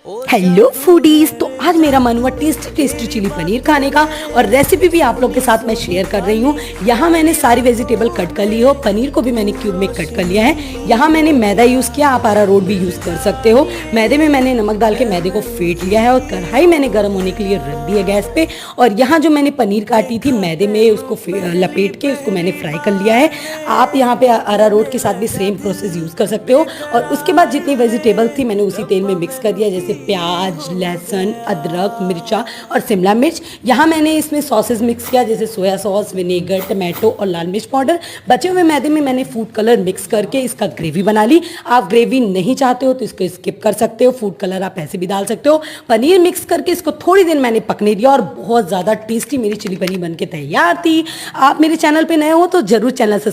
Hello foodies. तो आज मेरा मन हुआ टेस्टी टेस्टी चिली पनीर खाने का और रेसिपी भी आप लोग के साथ मैं शेयर कर रही हूँ। यहाँ मैंने सारी वेजिटेबल कट कर ली हो, पनीर को भी मैंने क्यूब में कट कर लिया है। यहाँ मैंने मैदा यूज़ किया, आप अरारोट भी यूज़ कर सकते हो। मैदे में मैंने नमक डाल के मैदे को फेंट लिया है और कढ़ाई मैंने गर्म होने के लिए रख दी है गैस पे। और यहाँ जो मैंने पनीर काटी थी मैदे में उसको लपेट के उसको मैंने फ्राई कर लिया है। आप यहाँ पे अरारोट के साथ भी सेम प्रोसेस यूज़ कर सकते हो। और उसके बाद जितनी वेजिटेबल थी मैंने उसी तेल में मिक्स कर दिया, जैसे प्याज, लहसुन, अदरक, मिर्चा और शिमला मिर्च। यहाँ मैंने इसमें सॉसेस मिक्स किया, जैसे सोया सॉस, विनेगर, टमाटो और लाल मिर्च पाउडर। बचे हुए मैदे में मैंने फूड कलर मिक्स करके इसका ग्रेवी बना ली। आप ग्रेवी नहीं चाहते हो तो इसको स्किप कर सकते हो, फूड कलर आप ऐसे भी डाल सकते हो। पनीर मिक्स करके इसको थोड़ी देर मैंने पकने दिया और बहुत ज़्यादा टेस्टी मेरी चिली पनीर बन के तैयार थी। आप मेरे चैनल पर नए हो तो जरूर चैनल